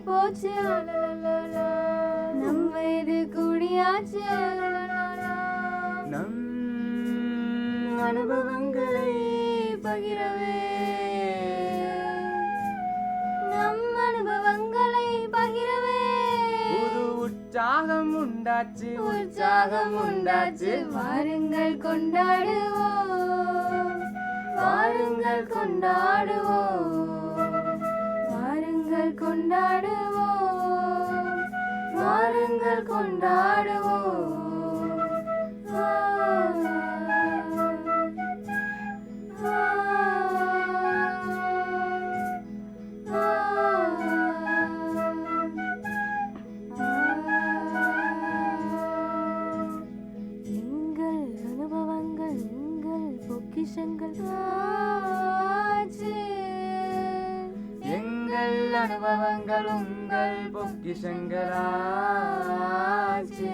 போச்சு, நம்ம இது கூடியாச்சு, நம் அனுபவங்களை பகிரவே, நம் அனுபவங்களை பகிரவே புது உற்சாகம் உண்டாச்சு, உற்சாகம் உண்டாச்சு. வாருங்கள் கொண்டாடுவோம், வாருங்கள் கொண்டாடுவோம், வாருங்கள் கொண்டாடுவோம், வாருங்கள் கொண்டாடுவோம். எங்கள் அனுபவங்கள் உங்கள் பொக்கிஷங்கள் ஆச்சு, எங்கள் அனுபவங்கள் உங்கள் பொக்கிஷங்களாச்சு.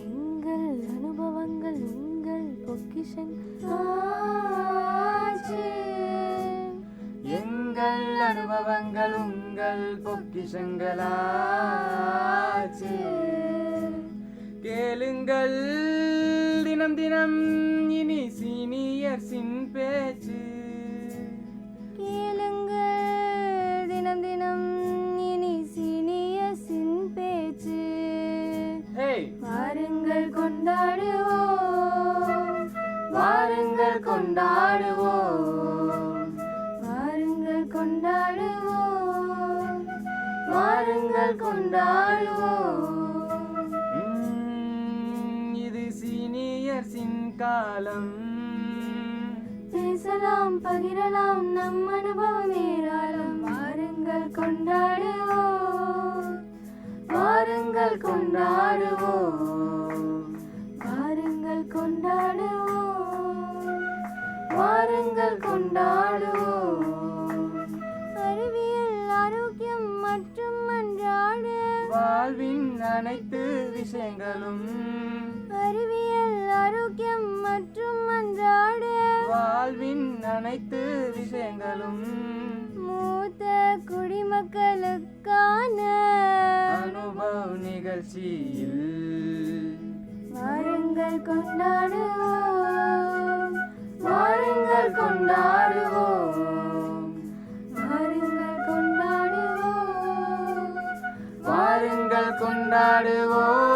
எங்கள் அனுபவங்கள் உங்கள் பொக்கிஷங்களாச்சு, எங்கள் அனுபவங்கள் உங்கள் பொக்கிஷங்களாச்சு. கேளுங்கள் தினம் தினம் இனி சீனியர்ஸின் பேச்சு, கேளுங்கள் தினம் தினம் இனி சீனியர்ஸின் பேச்சு. வாருங்கள் கொண்டாடுவோம், வாருங்கள் கொண்டாடுவோம், வாருங்கள் கொண்டாடுவோம், வாருங்கள் கொண்டாடுவோம். இது சீனியர்ஸின் காலம், பேசலாம் பகிரலாம் நம் அனுபவம் ஏராளம். வாருங்கள் கொண்டாடுவோம், வாருங்கள் கொண்டாடுவோம், வாருங்கள் கொண்டாடுவோம், வாருங்கள் கொண்டாடுவோம். அறிவியல் ஆரோக்கியம் மற்றும் அன்றாட வாழ்வின் அனைத்து விஷயங்களும், அறிவியல் ஆரோக்கியம் மற்றும் அன்றாட வாழ்வின் அனைத்து விஷயங்களும், மூத்த குடிமக்களுக்கான அனுபவ நிகழ்ச்சியில் வாருங்கள் கொண்டாடுவோம், வாருங்கள் கொண்டாடுவோம், வாருங்கள் கொண்டாடுவோம், வாருங்கள் கொண்டாடுவோம்.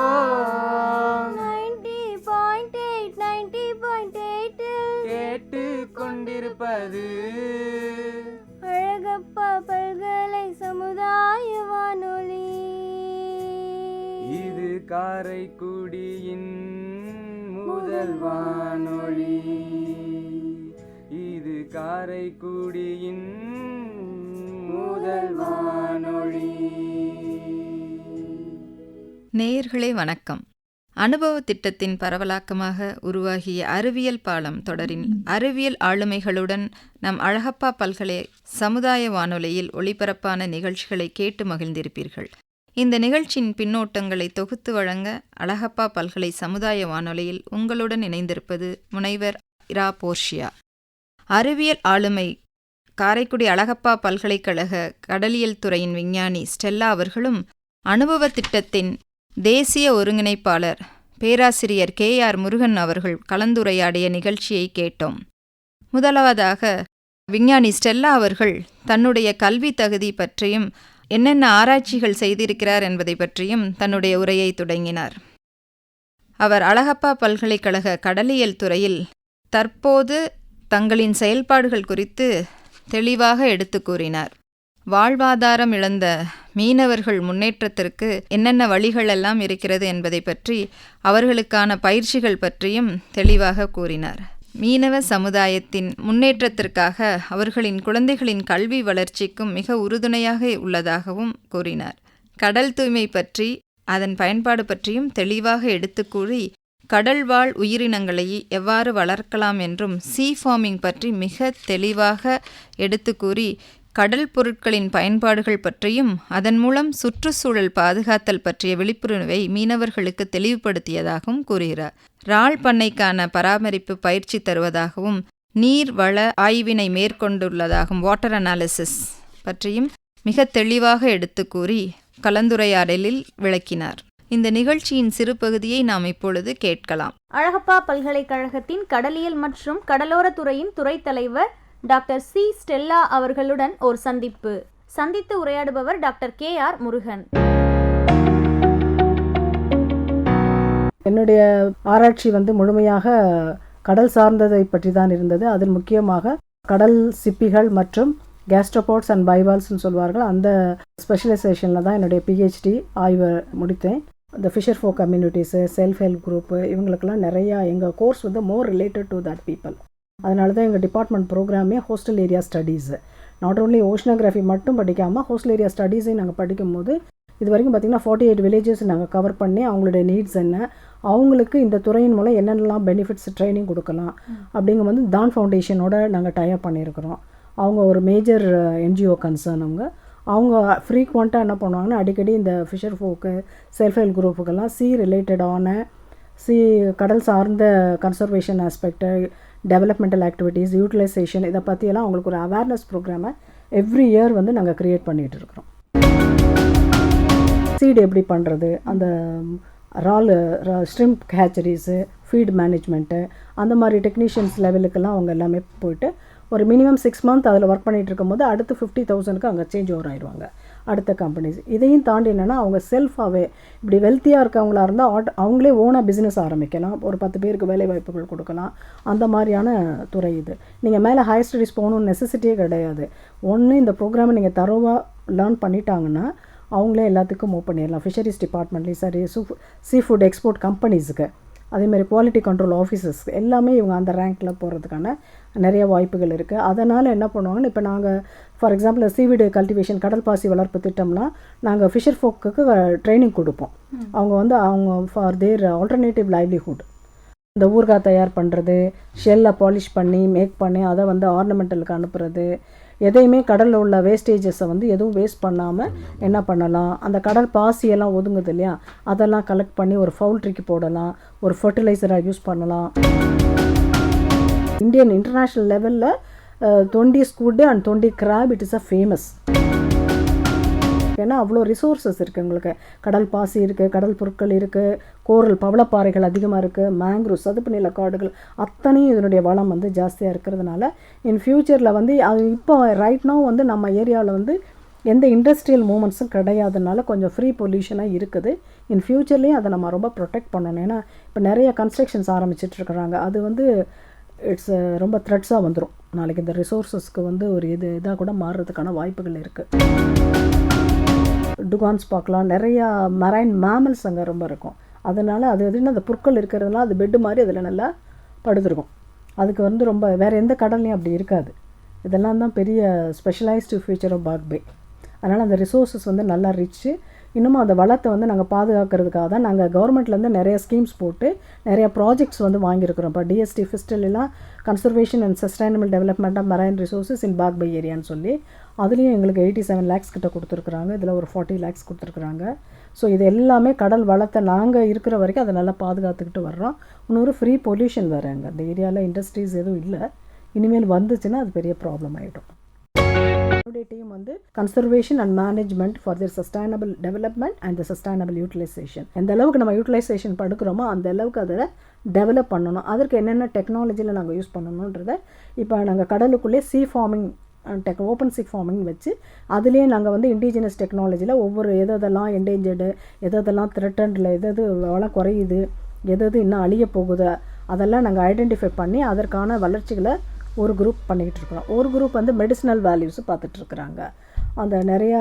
90.8 90.8 கேட்டு கொண்டிருப்பது அழகப்பா பல்கலை சமுதாய வானொலி. இது காரைக்குடியின் முதல் வானொலி, இது காரைக்குடியின் முதல் வானொலி. நேயர்களே வணக்கம். அனுபவ திட்டத்தின் பரவலாக்கமாக உருவாகிய அறிவியல் பாலம் தொடரின் அறிவியல் ஆளுமைகளுடன் நம் அழகப்பா பல்கலை சமுதாய வானொலியில் ஒளிபரப்பான நிகழ்ச்சிகளை கேட்டு மகிழ்ந்திருப்பீர்கள். இந்த நிகழ்ச்சியின் பின்னோட்டங்களை தொகுத்து வழங்க அழகப்பா பல்கலை சமுதாய வானொலியில் உங்களுடன் இணைந்திருப்பது முனைவர் இரா போர்ஷியா. அறிவியல் ஆளுமை காரைக்குடி அழகப்பா பல்கலைக்கழக கடலியல் துறையின் விஞ்ஞானி ஸ்டெல்லா அவர்களும், அனுபவ திட்டத்தின் தேசிய ஒருங்கிணைப்பாளர் பேராசிரியர் KR முருகன் அவர்கள் கலந்துரையாடிய நிகழ்ச்சியை கேட்டோம். முதலாவதாக விஞ்ஞானி ஸ்டெல்லா அவர்கள் தன்னுடைய கல்வி தகுதி பற்றியும் என்னென்ன ஆராய்ச்சிகள் செய்திருக்கிறார் என்பதை பற்றியும் தன்னுடைய உரையை தொடங்கினார். அவர் அழகப்பா பல்கலைக்கழக கடலியல் துறையில் தற்போது தங்களின் செயல்பாடுகள் குறித்து தெளிவாக எடுத்து கூறினார். வாழ்வாதாரம் இழந்த மீனவர்கள் முன்னேற்றத்திற்கு என்னென்ன வழிகளெல்லாம் இருக்கிறது என்பதை பற்றி, அவர்களுக்கான பயிற்சிகள் பற்றியும் தெளிவாக கூறினார். மீனவ சமுதாயத்தின் முன்னேற்றத்திற்காக அவர்களின் குழந்தைகளின் கல்வி வளர்ச்சிக்கும் மிக உறுதுணையாக உள்ளதாகவும் கூறினார். கடல் தூய்மை பற்றி, அதன் பயன்பாடு பற்றியும் தெளிவாக எடுத்து கூறி, கடல்வாழ் உயிரினங்களை எவ்வாறு வளர்க்கலாம் என்றும் சீ ஃபார்மிங் பற்றி மிக தெளிவாக எடுத்து கூறி, கடல் பொருட்களின் பயன்பாடுகள் பற்றியும் அதன் மூலம் சுற்றுச்சூழல் பாதுகாத்தல் பற்றிய விழிப்புணர்வை மீனவர்களுக்கு தெளிவுபடுத்தியதாகவும் கூறுகிறார். இறால் பண்ணைக்கான பராமரிப்பு பயிற்சி தருவதாகவும், நீர் வள ஆய்வினை மேற்கொண்டுள்ளதாகும் வாட்டர் அனாலிசிஸ் பற்றியும் மிக தெளிவாக எடுத்து கூறி கலந்துரையாடலில் விளக்கினார். இந்த நிகழ்ச்சியின் சிறு பகுதியை நாம் இப்பொழுது கேட்கலாம். அழகப்பா பல்கலைக்கழகத்தின் கடலியல் மற்றும் கடலோரத்துறையின் துறை தலைவர் டாக்டர் சி. ஸ்டெல்லா அவர்களுடன் ஒரு சந்தித்து உரையாடுபவர் டாக்டர் KR முருகன். என்னுடைய ஆராய்ச்சி முழுமையாக கடல் சார்ந்ததை பற்றி தான் இருந்தது. அதில் முக்கியமாக கடல் சிப்பிகள் மற்றும் கேஸ்ட்ரோபாட்ஸ் அண்ட் பைவால்ஸ்ன்னு சொல்வார்கள். அந்த ஸ்பெஷலைசேஷனில் தான் என்னுடைய PhD ஆய்வை முடித்தேன். இந்த fisher folk communities, self help group, இவங்களுக்கெல்லாம் நிறையா எங்கள் course more related to that people. அதனால தான் எங்கள் டிபார்ட்மெண்ட் ப்ரோக்ராமே coastal area studies. Not only oceanography மட்டும் படிக்காமல் ஹோஸ்டல் ஏரியா ஸ்டடீஸையும் நாங்கள் படிக்கும்போது இது வரைக்கும் பார்த்திங்கன்னா 48 வில்லேஜஸ் நாங்கள் கவர் பண்ணி அவங்களுடைய நீட்ஸ் என்ன, அவங்களுக்கு இந்த துறையின் மூலம் என்னென்னலாம் பெனிஃபிட்ஸ் ட்ரைனிங் கொடுக்கலாம் அப்படிங்கும்போது தான் ஃபவுண்டேஷனோட நாங்கள் டைப் பண்ணியிருக்கிறோம். அவங்க ஒரு மேஜர் NGO கன்சர்ன். அவங்க ஃப்ரீக்வெண்ட்டாக என்ன பண்ணுவாங்கன்னா அடிக்கடி இந்த ஃபிஷர் ஃபோக்கு, செல்ஃப் ஹெல்ப் குரூப்புக்கெல்லாம் ரிலேட்டடான கடல் சார்ந்த கன்சர்வேஷன் ஆஸ்பெக்டு, டெவலப்மெண்டல் ஆக்டிவிட்டீஸ், யூட்டிலைசேஷன், இதை பற்றியெல்லாம் அவங்களுக்கு ஒரு அவேர்னஸ் ப்ரோக்ராமை எவ்ரி இயர் நாங்கள் க்ரியேட் பண்ணிகிட்டு இருக்கிறோம். சீடு எப்படி பண்ணுறது, அந்த ஸ்ட்ரிம்ப் ஹேச்சரிஸு, ஃபீட் மேனேஜ்மெண்ட்டு, அந்த மாதிரி டெக்னீஷியன்ஸ் லெவலுக்கெல்லாம் அவங்க எல்லாமே போயிட்டு ஒரு மினிமம் 6 months அதில் ஒர்க் பண்ணிகிட்டு இருக்கும்போது அடுத்து 50,000க்கு அங்கே சேஞ்ச் ஓவர் ஆயிடுவாங்க அடுத்த கம்பெனிஸ். இதையும் தாண்டி என்னென்னா அவங்க செல்ஃபாகவே இப்படி வெல்த்தியாக இருக்கவங்களா இருந்தால் அவங்களே ஓனாக பிஸ்னஸ் ஆரம்பிக்கலாம், ஒரு 10 பேருக்கு வேலை வாய்ப்புகள் கொடுக்கலாம். அந்த மாதிரியான துறை இது. நீங்கள் மேலே ஹையர் ஸ்டடீஸ் போகணுன்னு நெசசிட்டியே கிடையாது. ஒன்று இந்த ப்ரோக்ராமை நீங்கள் தரோவாக லேர்ன் பண்ணிட்டாங்கன்னா அவங்களே எல்லாத்துக்கும் மூவ் பண்ணிடலாம். ஃபிஷரிஸ் டிபார்ட்மெண்ட்லேயும் சரி, சீ ஃபுட் எக்ஸ்போர்ட் கம்பெனிஸுக்கு, அதேமாதிரி குவாலிட்டி கண்ட்ரோல் ஆஃபீஸர்ஸ் எல்லாமே இவங்க அந்த ரேங்க்கில் போகிறதுக்கான நிறைய வாய்ப்புகள் இருக்குது. அதனால் என்ன பண்ணுவாங்கன்னு, இப்போ நாங்கள் ஃபார் எக்ஸாம்பிள் சீவீடு கல்டிவேஷன், கடல் பாசி வளர்ப்பு திட்டம்னா நாங்கள் ஃபிஷர் ஃபோக்குக்கு ட்ரைனிங் கொடுப்போம். அவங்க ஃபார் தேர் ஆல்டர்னேட்டிவ் லைவ்லிஹுட், இந்த ஊறுகாய் தயார் பண்ணுறது, ஷெல்லை பாலிஷ் பண்ணி மேக் பண்ணி அதை ஆர்னமெண்டலுக்கு அனுப்புறது, எதையுமே கடலில் உள்ள வேஸ்டேஜஸை எதுவும் வேஸ்ட் பண்ணாமல் என்ன பண்ணலாம், அந்த கடல் பாசியெல்லாம் ஒதுங்குது இல்லையா, அதெல்லாம் கலெக்ட் பண்ணி ஒரு ஃபவுல்ட்ரிக்கு போடலாம், ஒரு ஃபர்டிலைசராக யூஸ் பண்ணலாம். இந்தியன் இன்டர்நேஷ்னல் லெவலில் 20 ஸ்குட் and 20 graph it is famous. ஏன்னா அவ்வளோ ரிசோர்ஸஸ் இருக்குது. உங்களுக்கு கடல் பாசி இருக்குது, கடல் பொருட்கள் இருக்குது, கோரல் பவளப்பாறைகள் அதிகமாக இருக்குது, மேங்க்ரூவ் சதுப்பு நில காடுகள், அத்தனையும் இதனுடைய வளம் ஜாஸ்தியாக இருக்கிறதுனால இன் ஃப்யூச்சரில் அது இப்போ ரைட் நோ நம்ம ஏரியாவில் எந்த இண்டஸ்ட்ரியல் மூமெண்ட்ஸும் கிடையாதுனால கொஞ்சம் ஃப்ரீ பொல்யூஷனாக இருக்குது. இன் ஃப்யூச்சர்லேயும் அதை நம்ம ரொம்ப ப்ரொடெக்ட் பண்ணணும். ஏன்னா இப்போ நிறைய கன்ஸ்ட்ரக்ஷன்ஸ் ஆரம்பிச்சிட்ருக்குறாங்க. அது இட்ஸ் ரொம்ப த்ரெட்ஸாக வந்துடும். நாளைக்கு இந்த ரிசோர்ஸஸ்க்கு ஒரு இதாக கூட மாறுறதுக்கான வாய்ப்புகள் இருக்குது. டுகான்ஸ் பார்க்கலாம், நிறையா மரைன் மேமல்ஸ் அங்கே ரொம்ப இருக்கும். அதனால் அது அந்த புற்கள் இருக்கிறதுனால அது பெட்டு மாதிரி அதில் நல்லா படுத்துருக்கும். அதுக்கு ரொம்ப வேறு எந்த கடல்லையும் அப்படி இருக்காது. இதெல்லாம் தான் பெரிய ஸ்பெஷலைஸ்டு ஃபீச்சர் ஆஃப் பாக் பே. அதனால் அந்த ரிசோர்ஸஸ் நல்லா ரிச்சு. இன்னமும் அந்த வளத்தை நாங்கள் பாதுகாக்கிறதுக்காக தான் நாங்கள் கவர்மெண்ட்லேருந்து நிறைய ஸ்கீம்ஸ் போட்டு நிறைய ப்ராஜெக்ட்ஸ் வாங்கியிருக்கிறோம். இப்போ DST ஃபிஸ்டல்லாம் conservation and sustainable development of marine resources in Palk Bay ஏரியான்னு சொல்லி அதுலேயும் எங்களுக்கு 87 lakhs கிட்ட கொடுத்துருக்குறாங்க. இதில் ஒரு 40 lakhs கொடுத்துருக்குறாங்க. ஸோ இது எல்லாமே கடல் வளத்தை நாங்கள் இருக்கிற வரைக்கும் அதை நல்லா பாதுகாத்துக்கிட்டு வர்றோம். இன்னொரு ஃப்ரீ பொல்யூஷன் வேறு அங்கே அந்த ஏரியாவில் இண்டஸ்ட்ரீஸ் எதுவும் இல்லை. இனிமேல் வந்துச்சுன்னா அது பெரிய ப்ராப்ளம் ஆகிடும். என்னுடைய team conservation and management for their sustainable development and the sustainable utilisation. எந்த அளவுக்கு நம்ம யூட்டிலைசேஷன் படுக்கிறோமோ அந்த அளவுக்கு அதை டெவலப் பண்ணணும். அதற்கு என்னென்ன டெக்னாலஜியில் நாங்கள் யூஸ் பண்ணணுன்றதை இப்போ நாங்கள் கடலுக்குள்ளே ஃபார்மிங் ஓப்பன் சீ ஃபார்மிங் வச்சு அதுலேயே நாங்கள் இண்டிஜினஸ் டெக்னாலஜியில் ஒவ்வொரு எதெல்லாம் என்டேஞ்சர்டு, எதெல்லாம் த்ரெட்டன்டில், எது வளம் குறையுது, எது இன்னும் அழிய போகுது, அதெல்லாம் நாங்கள் ஐடென்டிஃபை பண்ணி அதற்கான வளர்ச்சிகளை ஒரு குரூப் பண்ணிக்கிட்டு இருக்கிறோம். ஒரு குரூப் மெடிசினல் வேல்யூஸ் பார்த்துட்ருக்குறாங்க. அந்த நிறையா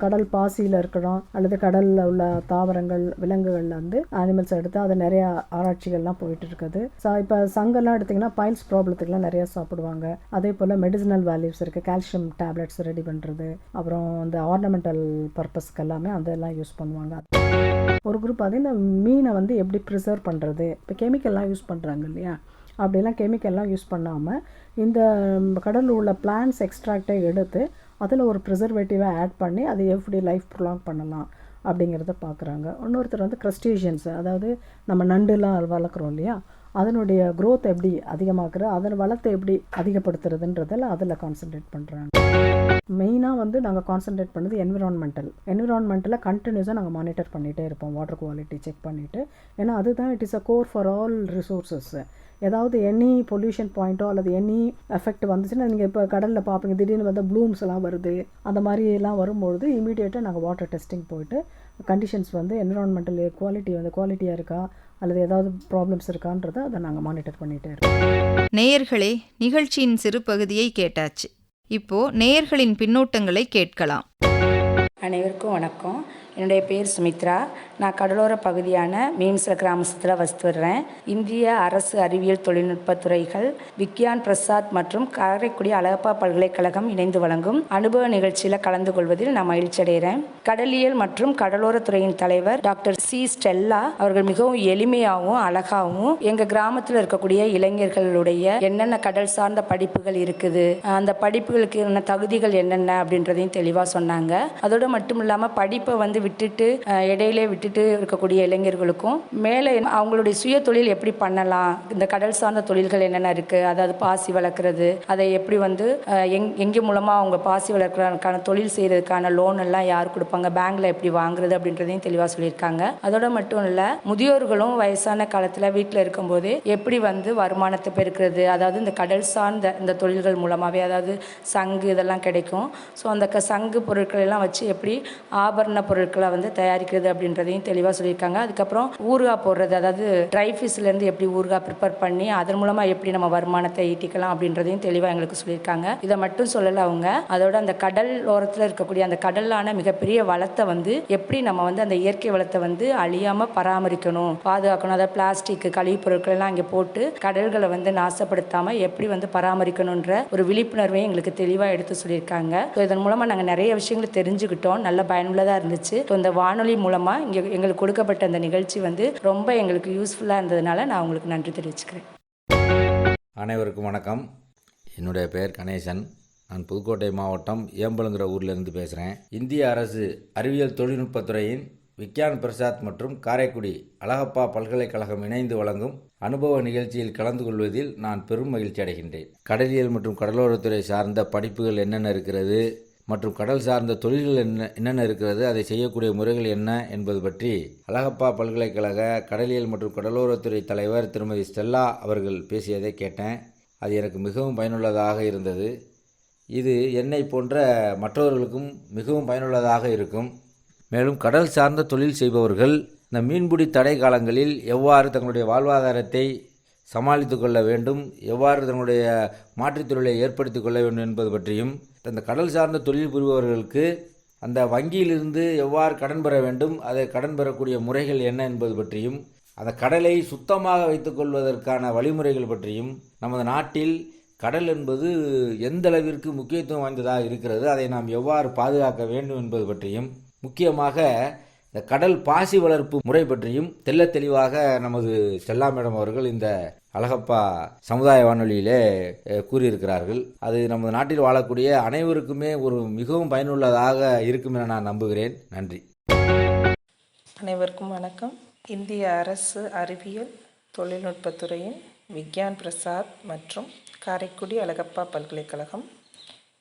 கடல் பாசியில் இருக்கிறோம் அல்லது கடலில் உள்ள தாவரங்கள், விலங்குகளில் அனிமல்ஸ் எடுத்து அதை நிறையா ஆராய்ச்சிகள்லாம் போயிட்டு இருக்குது. இப்போ சங்கெல்லாம் எடுத்திங்கன்னா பைல்ஸ் ப்ராப்ளத்துக்குலாம் நிறையா சாப்பிடுவாங்க. அதே போல் மெடிசினல் வேல்யூஸ் இருக்குது, கால்சியம் டேப்லெட்ஸ் ரெடி பண்ணுறது, அப்புறம் இந்த ஆர்னமெண்டல் பர்பஸ்க்கு எல்லாமே அதெல்லாம் யூஸ் பண்ணுவாங்க. ஒரு குரூப் இந்த மீனை எப்படி ப்ரிசர்வ் பண்ணுறது, இப்போ கெமிக்கல்லாம் யூஸ் பண்ணுறாங்க இல்லையா, அப்படிலாம் கெமிக்கல்லாம் யூஸ் பண்ணாமல் இந்த கடலில் உள்ள பிளான்ஸ் எக்ஸ்ட்ராக்டை எடுத்து அதில் ஒரு ப்ரிசர்வேட்டிவை ஆட் பண்ணி அதை எப்படி லைஃப் ப்ரொலாங் பண்ணலாம் அப்படிங்கிறத பார்க்குறாங்க. இன்னொருத்தர் க்ரஸ்டேஷியன்ஸ், அதாவது நம்ம நண்டுலாம் வளர்க்குறோம் இல்லையா, அதனுடைய growth எப்படி அதிகமாக்குற, அதன் வளத்தை எப்படி அதிகப்படுத்துறதுன்றதில் அதில் கான்சென்ட்ரேட் பண்ணுறாங்க. மெயினாக வந்து நாங்கள் கான்சென்ட்ரேட் பண்ணது என்விரான்மெண்டலில் கண்டினியூஸாக நாங்கள் மானிட்டர் பண்ணிகிட்டே இருப்போம், வாட்டர் குவாலிட்டி செக் பண்ணிவிட்டு. ஏன்னா அதுதான் it is a core for all resources. ஏதாவது எனி பொல்யூஷன் பாயிண்ட்டோ அல்லது எனி எஃபெக்ட் வந்துச்சுன்னா, நீங்கள் இப்போ கடலில் பார்ப்பீங்க, திடீர்னு வந்து ப்ளூம்ஸ் எல்லாம் வருது, அந்த மாதிரி எல்லாம் வரும்பொழுது இமீடியட்டாக நாங்கள் வாட்டர் டெஸ்டிங் போயிட்டு கண்டிஷன்ஸ் வந்து என்விரான்மெண்டல் குவாலிட்டி வந்து குவாலிட்டியாக இருக்கா அல்லது ஏதாவது ப்ராப்ளம்ஸ் இருக்கான்றதை அதை நாங்கள் மானிட்டர் பண்ணிகிட்டே இருக்கோம். நேயர்களே, நிகழ்ச்சியின் சிறு பகுதியை கேட்டாச்சு. இப்போ நேயர்களின் பின்னூட்டங்களை கேட்கலாம். அனைவருக்கும் வணக்கம். என்னுடைய பேர் சுமித்ரா. நான் கடலோர பகுதியான மீன்சில கிராமத்தில் வசித்து வர்றேன். இந்திய அரசு அறிவியல் தொழில்நுட்பத் துறைகள் விக்யான் பிரசாத் மற்றும் காரைக்குடி அழகப்பா பல்கலைக்கழகம் இணைந்து வழங்கும் அனுபவ நிகழ்ச்சியில் கலந்து கொள்வதில் நான் மகிழ்ச்சி அடைகிறேன். கடலியல் மற்றும் கடலோரத்துறையின் தலைவர் டாக்டர் சி ஸ்டெல்லா அவர்கள் மிகவும் எளிமையாகவும் அழகாகவும் எங்கள் கிராமத்தில் இருக்கக்கூடிய இளைஞர்களுடைய என்னென்ன கடல் சார்ந்த படிப்புகள் இருக்குது, அந்த படிப்புகளுக்கு என்ன தகுதிகள் என்னென்ன அப்படின்றதையும் தெளிவாக சொன்னாங்க. அதோடு மட்டும் இல்லாமல் படிப்பை வந்து விட்டுட்டு இடையிலே விட்டுட்டு இருக்கக்கூடிய இளைஞர்களுக்கும் மேலே அவங்களுடைய சுய தொழில் எப்படி பண்ணலாம், இந்த கடல் சார்ந்த தொழில்கள் என்னென்ன இருக்குது, அதாவது பாசி வளர்க்குறது, அதை எப்படி வந்து எங்கே மூலமாக அவங்க பாசி வளர்க்குறதுக்கான தொழில் செய்கிறதுக்கான லோன் எல்லாம் யார் கொடுப்பாங்க, பேங்க்கில் எப்படி வாங்குறது அப்படின்றதையும் தெளிவாக சொல்லியிருக்காங்க. அதோட மட்டும் இல்லை, முதியோர்களும் வயசான காலத்தில் வீட்டில் இருக்கும்போது எப்படி வந்து வருமானத்தை பெருக்கிறது, அதாவது இந்த கடல் சார்ந்த இந்த தொழில்கள் மூலமாகவே, அதாவது சங்கு இதெல்லாம் கிடைக்கும். ஸோ அந்த சங்கு பொருட்கள் எல்லாம் வச்சு எப்படி ஆபரண பொருட்களை வந்து தயாரிக்கிறது அப்படின்றதையும் தெளிவாக சொல்லியிருக்காங்க. அதுக்கப்புறம் ஊறுகாய் போடுறது, அதாவது ட்ரை ஃபிஷ்லேருந்து எப்படி ஊறுகாய் ப்ரிப்பேர் பண்ணி அதன் மூலமாக எப்படி நம்ம வருமானத்தை ஈட்டிக்கலாம் அப்படின்றதையும் தெளிவாக எங்களுக்கு சொல்லியிருக்காங்க. இதை மட்டும் சொல்லலை அவங்க, அதோட அந்த கடல் ஓரத்தில் இருக்கக்கூடிய அந்த கடலான மிகப்பெரிய வளத்தை வந்து எப்படி நம்ம வந்து அந்த இயற்கை வளத்தை வந்து அழியாமல் பராமரிக்கணும், பாதுகாக்கணும், அதாவது பிளாஸ்டிக் கழிவுப் பொருட்கள் எல்லாம் இங்கே போட்டு கடல்களை வந்து நாசப்படுத்தாமல் எப்படி வந்து பராமரிக்கணுன்ற ஒரு விழிப்புணர்வையும் எங்களுக்கு தெளிவாக எடுத்து சொல்லியிருக்காங்க. ஸோ இதன் மூலமாக நாங்கள் நிறைய விஷயங்களை தெரிஞ்சுக்கிட்டோம், நல்ல பயனுள்ளதாக இருந்துச்சு. ஸோ இந்த வானொலி மூலமாக இங்கே எங்களுக்கு கொடுக்கப்பட்ட அந்த நிகழ்ச்சி வந்து ரொம்ப எங்களுக்கு யூஸ்ஃபுல்லாக இருந்ததுனால நான் உங்களுக்கு நன்றி தெரிவிச்சுக்கிறேன். அனைவருக்கும் வணக்கம். என்னுடைய பெயர் கணேசன். நான் புதுக்கோட்டை மாவட்டம் ஏம்பலுங்கிற ஊர்லேருந்து பேசுகிறேன். இந்திய அரசு அறிவியல் தொழில்நுட்பத்துறையின் விக்யான் பிரசாத் மற்றும் காரைக்குடி அழகப்பா பல்கலைக்கழகம் இணைந்து வழங்கும் அனுபவ நிகழ்ச்சியில் கலந்து கொள்வதில் நான் பெரும் மகிழ்ச்சி அடைகின்றேன். கடலியல் மற்றும் கடலோரத்துறை சார்ந்த படிப்புகள் என்னென்ன இருக்கிறது மற்றும் கடல் சார்ந்த தொழில்கள் என்னென்ன இருக்கிறது, அதை செய்யக்கூடிய முறைகள் என்ன என்பது பற்றி அழகப்பா பல்கலைக்கழக கடலியல் மற்றும் கடலோரத்துறை தலைவர் திருமதி ஸ்டெல்லா அவர்கள் பேசியதை கேட்டேன். அது எனக்கு மிகவும் பயனுள்ளதாக இருந்தது. இது என்னை போன்ற மற்றவர்களுக்கும் மிகவும் பயனுள்ளதாக இருக்கும். மேலும் கடல் சார்ந்த தொழில் செய்பவர்கள் இந்த மீன்பிடி தடை காலங்களில் எவ்வாறு தங்களுடைய வாழ்வாதாரத்தை சமாளித்து கொள்ள வேண்டும், எவ்வாறு தங்களுடைய மாற்றுத் தொழிலை ஏற்படுத்தி கொள்ள வேண்டும் என்பது பற்றியும், அந்த கடல் சார்ந்த தொழில் புரிபவர்களுக்கு அந்த வங்கியிலிருந்து எவ்வாறு கடன் பெற வேண்டும், அதை கடன் பெறக்கூடிய முறைகள் என்ன என்பது பற்றியும், அந்த கடலை சுத்தமாக வைத்துக்கொள்வதற்கான வழிமுறைகள் பற்றியும், நமது நாட்டில் கடல் என்பது எந்த அளவிற்கு முக்கியத்துவம் வாய்ந்ததாக இருக்கிறது, அதை நாம் எவ்வாறு பாதுகாக்க வேண்டும் என்பது பற்றியும், முக்கியமாக இந்த கடல் பாசி வளர்ப்பு முறை பற்றியும் தெள்ள தெளிவாக நமது ஸ்டெல்லா மேடம் அவர்கள் இந்த அழகப்பா சமுதாய வானொலியிலே கூறியிருக்கிறார்கள். அது நமது நாட்டில் வாழக்கூடிய அனைவருக்குமே ஒரு மிகவும் பயனுள்ளதாக இருக்கும் என நான் நம்புகிறேன். நன்றி. அனைவருக்கும் வணக்கம். இந்திய அரசு அறிவியல் தொழில்நுட்பத்துறையின் விக்யான் பிரசாத் மற்றும் காரைக்குடி அழகப்பா பல்கலைக்கழகம்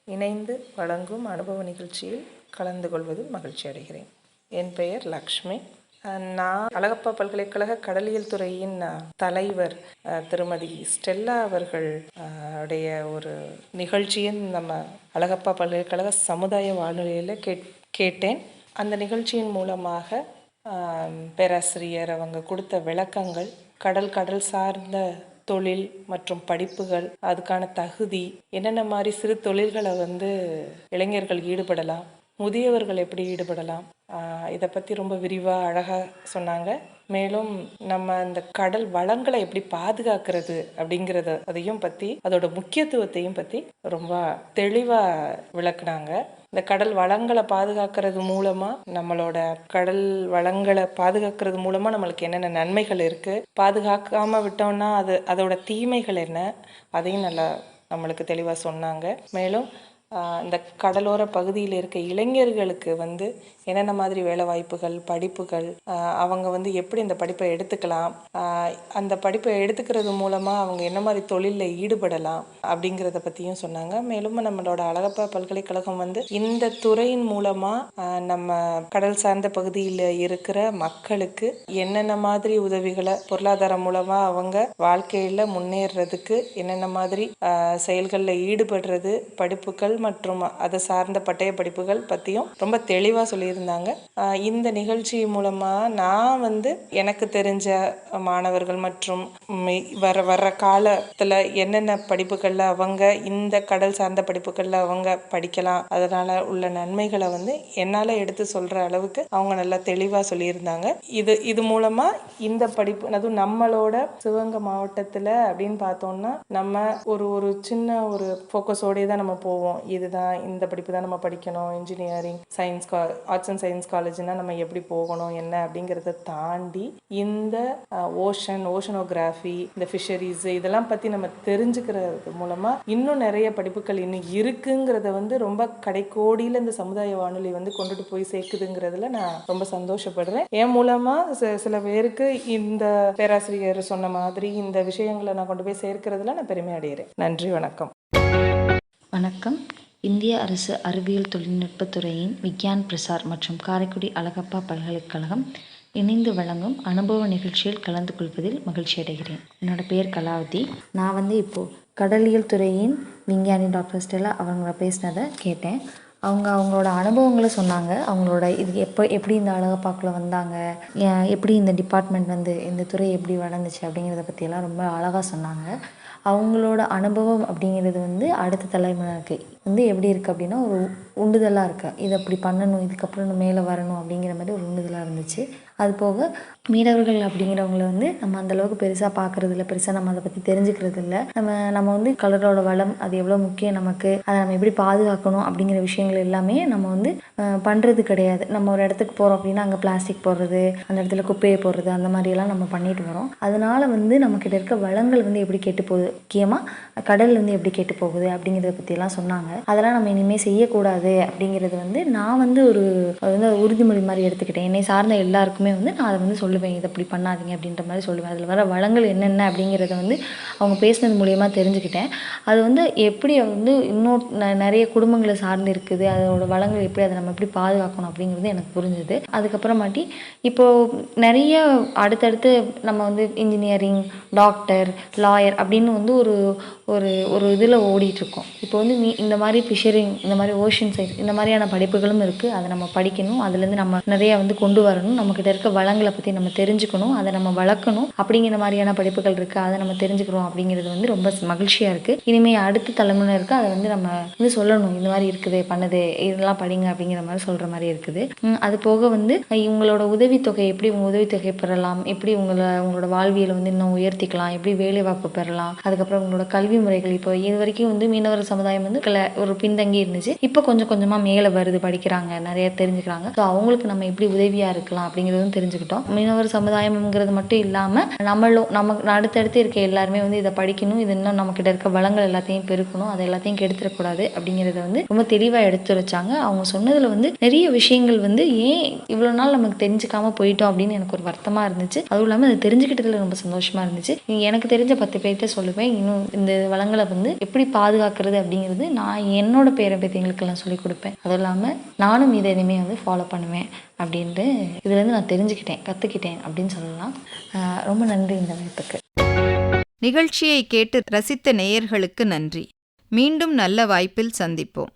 இணைந்து வழங்கும் அனுபவ நிகழ்ச்சியில் கலந்து கொள்வதில் மகிழ்ச்சி அடைகிறேன். என் பெயர் லக்ஷ்மி. நான் அழகப்பா பல்கலைக்கழக கடலியல் துறையின் தலைவர் திருமதி ஸ்டெல்லா அவர்கள் உடைய ஒரு நிகழ்ச்சியின் நம்ம அழகப்பா பல்கலைக்கழக சமுதாய வானொலியில் கேட்டேன். அந்த நிகழ்ச்சியின் மூலமாக பேராசிரியர் அவங்க கொடுத்த விளக்கங்கள், கடல் சார்ந்த தொழில் மற்றும் படிப்புகள், அதுக்கான தகுதி, என்னென்ன மாதிரி சிறு தொழில்களை வந்து இளைஞர்கள் ஈடுபடலாம், முதியவர்கள் எப்படி ஈடுபடலாம், இதை பற்றி ரொம்ப விரிவாக அழகாக சொன்னாங்க. மேலும் நம்ம இந்த கடல் வளங்களை எப்படி பாதுகாக்கிறது அப்படிங்கிறத அதையும் பற்றி, அதோட முக்கியத்துவத்தையும் பற்றி ரொம்ப தெளிவாக விளக்குனாங்க. இந்த கடல் வளங்களை பாதுகாக்கிறது மூலமாக நம்மளோட கடல் வளங்களை பாதுகாக்கிறது மூலமாக நம்மளுக்கு என்னென்ன நன்மைகள் இருக்குது, பாதுகாக்காமல் விட்டோம்னா அதோட தீமைகள் என்ன, அதையும் நல்லா நம்மளுக்கு தெளிவாக சொன்னாங்க. மேலும் இந்த கடலோர பகுதியில் இருக்க இளைஞர்களுக்கு வந்து என்னென்ன மாதிரி வேலை வாய்ப்புகள், படிப்புகள், அவங்க வந்து எப்படி இந்த படிப்பை எடுத்துக்கலாம், அந்த படிப்பை எடுத்துக்கிறது மூலமாக அவங்க என்ன மாதிரி தொழிலில் ஈடுபடலாம் அப்படிங்கிறத பற்றியும் சொன்னாங்க. மேலும் நம்மளோட அழகப்பா பல்கலைக்கழகம் வந்து இந்த துறையின் மூலமாக நம்ம கடல் சார்ந்த பகுதியில் இருக்கிற மக்களுக்கு என்னென்ன மாதிரி உதவிகளை பொருளாதாரம் மூலமாக அவங்க வாழ்க்கையில் முன்னேறதுக்கு என்னென்ன மாதிரி செயல்களில் ஈடுபடுறது, படிப்புகள் மற்றும் அதை சார்ந்த பட்டய படிப்புகள் பற்றியும் ரொம்ப தெளிவாக சொல்லியிருந்தாங்க. இந்த நிகழ்ச்சி மூலமாக நான் வந்து எனக்கு தெரிஞ்ச மாணவர்கள் மற்றும் வர்ற காலத்தில் என்னென்ன படிப்புகளில் அவங்க இந்த கடல் சார்ந்த படிப்புகளில் அவங்க படிக்கலாம், அதனால் உள்ள நன்மைகளை வந்து என்னால் எடுத்து சொல்கிற அளவுக்கு அவங்க நல்லா தெளிவாக சொல்லியிருந்தாங்க. இது மூலமாக இந்த படிப்பு, அதுவும் நம்மளோட சிவகங்கை மாவட்டத்தில் அப்படின்னு பார்த்தோம்னா நம்ம ஒரு சின்ன ஒரு ஃபோக்கஸோடே தான் நம்ம போவோம். இதுதான் இந்த படிப்பு தான் நம்ம படிக்கணும், engineering, science, arts and science காலேஜ்னா நம்ம எப்படி போகணும் என்ன அப்படிங்கிறத தாண்டி இந்த ஓஷனோகிராஃபி, இந்த ஃபிஷரிஸ் இதெல்லாம் பற்றி நம்ம தெரிஞ்சுக்கிறது மூலமாக இன்னும் நிறைய படிப்புகள் இன்னும் இருக்குங்கிறத வந்து ரொம்ப கடைக்கோடியில் இந்த சமுதாய வானொலி வந்து கொண்டுட்டு போய் சேர்க்குதுங்கிறதுல நான் ரொம்ப சந்தோஷப்படுறேன். என் மூலமாக சில பேருக்கு இந்த பேராசிரியர் சொன்ன மாதிரி இந்த விஷயங்களை நான் கொண்டு போய் சேர்க்கிறதுல நான் பெருமை அடைகிறேன். நன்றி, வணக்கம். வணக்கம். இந்திய அரசு அறிவியல் தொழில்நுட்பத்துறையின் விக்யான் பிரசார் மற்றும் காரைக்குடி அழகப்பா பல்கலைக்கழகம் இணைந்து வழங்கும் அனுபவ நிகழ்ச்சியில் கலந்து கொள்வதில் மகிழ்ச்சி அடைகிறேன். என்னோட பேர் கலாவதி. நான் வந்து இப்போது கடலியல் துறையின் விஞ்ஞானி டாக்டர் ஸ்டெல்லா அவங்கள பேசினதை கேட்டேன். அவங்களோட அனுபவங்களை சொன்னாங்க. அவங்களோட இது எப்படி இந்த அழகப்பாக்குள்ள வந்தாங்க, எப்படி இந்த டிபார்ட்மெண்ட் வந்து இந்த துறை எப்படி வளர்ந்துச்சு அப்படிங்கிறத பற்றியெல்லாம் ரொம்ப அழகாக சொன்னாங்க. அவங்களோட அனுபவம் அப்படிங்கிறது வந்து அடுத்த தலைமுறைக்கு வந்து எப்படி இருக்குது அப்படின்னா ஒரு உண்டுதலாக இருக்குது. இதை அப்படி பண்ணணும், இதுக்கப்புறம் மேலே வரணும் அப்படிங்கிற மாதிரி ஒரு உண்டுதலாக இருந்துச்சு. அது போக மீனவர்கள் அப்படிங்கிறவங்கள வந்து நம்ம அந்தளவுக்கு பெருசாக பார்க்குறது இல்லை, பெருசாக நம்ம அதை பற்றி தெரிஞ்சுக்கிறது இல்லை. நம்ம வந்து கடலோட வளம் அது எவ்வளோ முக்கியம் நமக்கு, அதை நம்ம எப்படி பாதுகாக்கணும் அப்படிங்கிற விஷயங்கள் எல்லாமே நம்ம வந்து பண்ணுறது கிடையாது. நம்ம ஒரு இடத்துக்கு போகிறோம் அப்படின்னா அங்கே பிளாஸ்டிக் போடுறது, அந்த இடத்துல குப்பையை போடுறது, அந்த மாதிரியெல்லாம் நம்ம பண்ணிட்டு வரோம். அதனால் வந்து நம்மக்கிட்ட இருக்க வளங்கள் வந்து எப்படி கெட்டு போகுது, முக்கியமாக கடல் வந்து எப்படி கெட்டு போகுது அப்படிங்கிறத பற்றியெல்லாம் சொன்னாங்க. அதெல்லாம் நம்ம இனிமேல் செய்யக்கூடாது அப்படிங்கிறது வந்து நான் வந்து ஒரு உறுதிமொழி மாதிரி எடுத்துக்கிட்டேன். என்னை சார்ந்த எல்லாருக்குமே வந்து நான் அதை வந்து சொல்லுவேன், இதை அப்படி பண்ணாதீங்க அப்படின்ற மாதிரி சொல்லுவேன். அதில் வர வளங்கள் என்னென்ன அப்படிங்கிறத வந்து அவங்க பேசினது மூலியமாக தெரிஞ்சுக்கிட்டேன். அது வந்து எப்படி வந்து இன்னும் நிறைய குடும்பங்களை சார்ந்து இருக்குது, அதோட வளங்கள் எப்படி, அதை நம்ம எப்படி பாதுகாக்கணும் அப்படிங்கிறது எனக்கு புரிஞ்சுது. அதுக்கப்புறமாட்டி இப்போது நிறைய அடுத்தடுத்து நம்ம வந்து இன்ஜினியரிங், டாக்டர், லாயர் அப்படின்னு வந்து ஒரு இதில் ஓடிட்டுருக்கோம். இப்போ வந்து இந்த மாதிரி ஃபிஷரிங், இந்த மாதிரி ஓஷன் சயின்ஸ், இந்த மாதிரியான படிப்புகளும் இருக்குது. அதை நம்ம படிக்கணும், அதுலேருந்து நம்ம நிறையா வந்து கொண்டு வரணும். நம்மக்கிட்ட இருக்க வளங்களை பற்றி நம்ம தெரிஞ்சுக்கணும், அதை நம்ம வளர்க்கணும். அப்படிங்கிற மாதிரியான படிப்புகள் இருக்குது, அதை நம்ம தெரிஞ்சுக்கிறோம் அப்படிங்கிறது வந்து ரொம்ப மகிழ்ச்சியாக இருக்குது. இனிமேல் அடுத்த தலைமுறைக்கு அதை வந்து நம்ம வந்து சொல்லணும், இந்த மாதிரி இருக்குது, பண்ணுது, இதெல்லாம் படிங்க அப்படிங்கிற மாதிரி சொல்கிற மாதிரி இருக்குது. அது போக வந்து இவங்களோட உதவித்தொகை எப்படி, உங்கள் உதவித்தொகை பெறலாம், எப்படி உங்களோட வாழ்வியலை வந்து இன்னும் உயர்த்திக்கலாம், எப்படி வேலை வாய்ப்பு பெறலாம், அதுக்கப்புறம் உங்களோட கல்வி முறைகள். இப்போ இது வரைக்கும் வந்து மீனவர் சமுதாயம் வந்து ஒரு பின்தங்கி இருந்துச்சு, இப்போ கொஞ்சம் கொஞ்சமாக மேலே வருது, படிக்கிறாங்க, நிறைய தெரிஞ்சுக்கிறாங்க. ஸோ அவங்களுக்கு நம்ம எப்படி உதவியாக இருக்கலாம் அப்படிங்கிறதும் தெரிஞ்சுக்கிட்டோம். மீனவர் சமுதாயம்ங்கிறது மட்டும் இல்லாமல் நமக்கு அடுத்தடுத்து இருக்க எல்லாருமே வந்து இதை படிக்கணும், இது இன்னும் நம்மக்கிட்ட இருக்க வளங்கள் எல்லாத்தையும் பெருக்கணும், அதை எல்லாத்தையும் கெடுத்துடக்கூடாது அப்படிங்கிறத வந்து ரொம்ப தெளிவாக எடுத்து வச்சாங்க. அவங்க சொன்னதில் வந்து நிறைய விஷயங்கள் வந்து ஏன் இவ்வளோ நாள் நமக்கு தெரிஞ்சுக்காம போயிட்டோம் அப்படின்னு எனக்கு ஒரு வருத்தமாக இருந்துச்சு. அதுவும் இல்லாமல் அதை தெரிஞ்சுக்கிட்டதில் ரொம்ப சந்தோஷமாக இருந்துச்சு. எனக்கு தெரிஞ்ச 10 பேர்கிட்ட சொல்லுவேன், இன்னும் இந்த வளங்களை வந்து எப்படி பாதுகாக்கிறது அப்படிங்கிறது நான் என்னோட பேரம்பேத்திகளுக்கெல்லாம் சொல்லிக் கொடுப்பேன். அதுவும் இல்லாமல் நானும் இதை இனிமேல் வந்து ஃபாலோ பண்ணுவேன் அப்படின்ட்டு இதுலேருந்து நான் தெரிஞ்சுக்கிட்டேன், கற்றுக்கிட்டேன் அப்படின்னு சொல்லலாம். ரொம்ப நன்றி இந்த வாய்ப்புக்கு. நிகழ்ச்சியை கேட்டு ரசித்த நேயர்களுக்கு நன்றி. மீண்டும் நல்ல வாய்ப்பில் சந்திப்போம்.